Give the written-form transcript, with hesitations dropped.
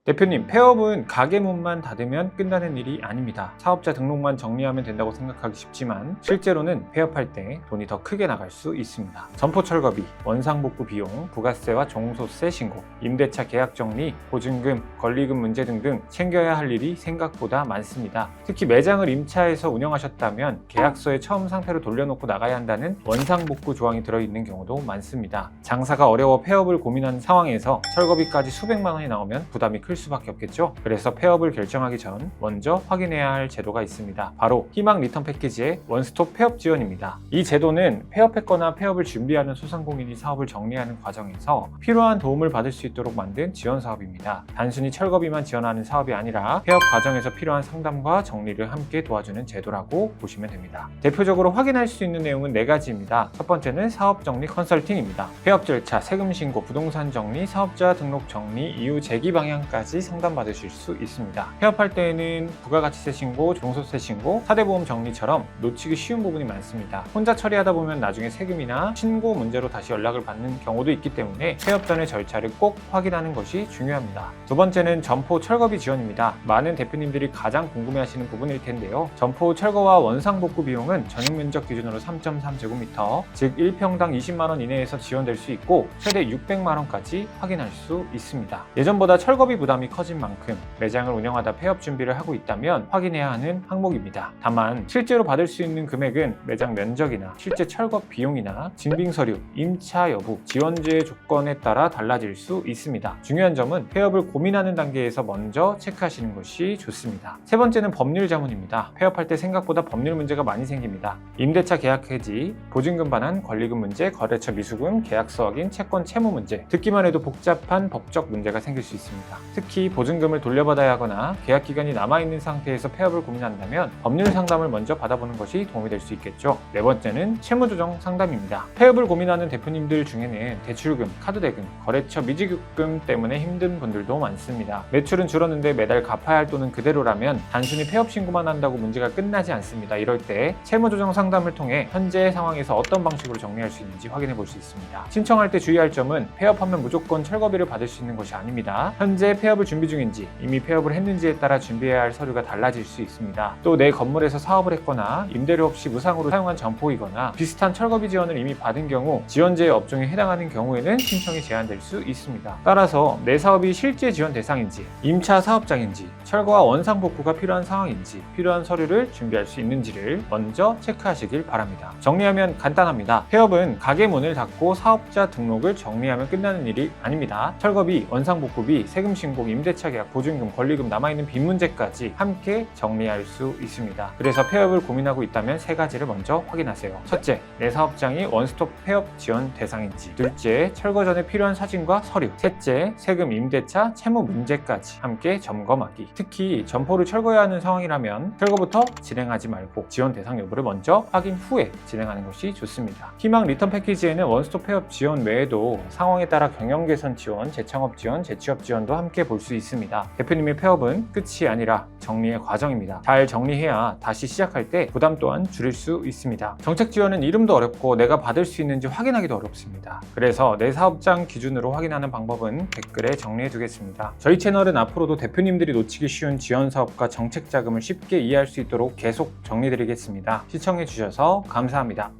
대표님, 폐업은 가게 문만 닫으면 끝나는 일이 아닙니다. 사업자 등록만 정리하면 된다고 생각하기 쉽지만 실제로는 폐업할 때 돈이 더 크게 나갈 수 있습니다. 점포 철거비, 원상복구 비용, 부가세와 종소세 신고, 임대차 계약 정리, 보증금, 권리금 문제 등등 챙겨야 할 일이 생각보다 많습니다. 특히 매장을 임차해서 운영하셨다면 계약서에 처음 상태로 돌려놓고 나가야 한다는 원상복구 조항이 들어있는 경우도 많습니다. 장사가 어려워 폐업을 고민하는 상황에서 철거비까지 수백만 원이 나오면 부담이 클 수밖에 없겠죠. 그래서 폐업을 결정하기 전 먼저 확인해야 할 제도가 있습니다. 바로 희망 리턴 패키지의 원스톱 폐업 지원입니다. 이 제도는 폐업했거나 폐업을 준비하는 소상공인이 사업을 정리하는 과정에서 필요한 도움을 받을 수 있도록 만든 지원 사업입니다. 단순히 철거비만 지원하는 사업이 아니라 폐업 과정에서 필요한 상담과 정리를 함께 도와주는 제도라고 보시면 됩니다. 대표적으로 확인할 수 있는 내용은 4가지입니다. 첫 번째는 사업 정리 컨설팅입니다. 폐업 절차, 세금 신고, 부동산 정리, 사업자 등록 정리, 이후 재기 방향까지 상담받으실 수 있습니다. 폐업할 때에는 부가가치세 신고, 종소세 신고, 사대보험 정리처럼 놓치기 쉬운 부분이 많습니다. 혼자 처리하다 보면 나중에 세금이나 신고 문제로 다시 연락을 받는 경우도 있기 때문에 폐업 전의 절차를 꼭 확인하는 것이 중요합니다. 두 번째는 점포 철거비 지원입니다. 많은 대표님들이 가장 궁금해하시는 부분일 텐데요. 점포 철거와 원상복구 비용은 전용면적 기준으로 3.3제곱미터, 즉 1평당 20만 원 이내에서 지원될 수 있고 최대 600만 원까지 확인할 수 있습니다. 예전보다 철거비 부담이 커진 만큼 매장을 운영하다 폐업 준비를 하고 있다면 확인해야 하는 항목입니다. 다만 실제로 받을 수 있는 금액은 매장 면적이나 실제 철거 비용이나 증빙서류, 임차 여부, 지원제의 조건에 따라 달라질 수 있습니다. 중요한 점은 폐업을 고민하는 단계에서 먼저 체크하시는 것이 좋습니다. 세 번째는 법률 자문입니다. 폐업할 때 생각보다 법률 문제가 많이 생깁니다. 임대차 계약 해지, 보증금 반환, 권리금 문제, 거래처 미수금, 계약서 확인, 채권 채무 문제, 듣기만 해도 복잡한 법적 문제가 생길 수 있습니다. 특히 보증금을 돌려받아야 하거나 계약 기간이 남아있는 상태에서 폐업을 고민한다면 법률 상담을 먼저 받아보는 것이 도움이 될 수 있겠죠. 네 번째는 채무조정 상담입니다. 폐업을 고민하는 대표님들 중에는 대출금, 카드 대금, 거래처 미지급금 때문에 힘든 분들도 많습니다. 매출은 줄었는데 매달 갚아야 할 돈은 그대로라면 단순히 폐업 신고만 한다고 문제가 끝나지 않습니다. 이럴 때 채무조정 상담을 통해 현재 상황에서 어떤 방식으로 정리할 수 있는지 확인해 볼 수 있습니다. 신청할 때 주의할 점은 폐업하면 무조건 철거비를 받을 수 있는 것이 아닙니다. 현재 폐업을 준비 중인지 이미 폐업을 했는지에 따라 준비해야 할 서류가 달라질 수 있습니다. 또 내 건물에서 사업을 했거나 임대료 없이 무상으로 사용한 점포이거나 비슷한 철거비 지원을 이미 받은 경우 지원제 업종에 해당하는 경우에는 신청이 제한될 수 있습니다. 따라서 내 사업이 실제 지원 대상인지, 임차 사업장인지, 철거와 원상복구가 필요한 상황인지, 필요한 서류를 준비할 수 있는지를 먼저 체크하시길 바랍니다. 정리하면 간단합니다. 폐업은 가게 문을 닫고 사업자 등록을 정리하면 끝나는 일이 아닙니다. 철거비, 원상복구비, 세금 신고, 임대차 계약, 보증금, 권리금, 남아있는 빚 문제까지 함께 정리할 수 있습니다. 그래서 폐업을 고민하고 있다면 3가지를 먼저 확인하세요. 첫째, 내 사업장이 원스톱 폐업 지원 대상인지. 둘째, 철거 전에 필요한 사진과 서류. 셋째, 세금, 임대차, 채무 문제까지 함께 점검하기. 특히 점포를 철거해야 하는 상황이라면 철거부터 진행하지 말고 지원 대상 여부를 먼저 확인 후에 진행하는 것이 좋습니다. 희망 리턴 패키지에는 원스톱 폐업 지원 외에도 상황에 따라 경영 개선 지원, 재창업 지원, 재취업 지원도 함께 볼 수 있습니다. 대표님의 폐업은 끝이 아니라 정리의 과정입니다. 잘 정리해야 다시 시작할 때 부담 또한 줄일 수 있습니다. 정책 지원은 이름도 어렵고 내가 받을 수 있는지 확인하기도 어렵습니다. 그래서 내 사업장 기준으로 확인하는 방법은 댓글에 정리해 두겠습니다. 저희 채널은 앞으로도 대표님들이 놓치기 쉬운 지원 사업과 정책 자금을 쉽게 이해할 수 있도록 계속 정리드리겠습니다. 시청해 주셔서 감사합니다.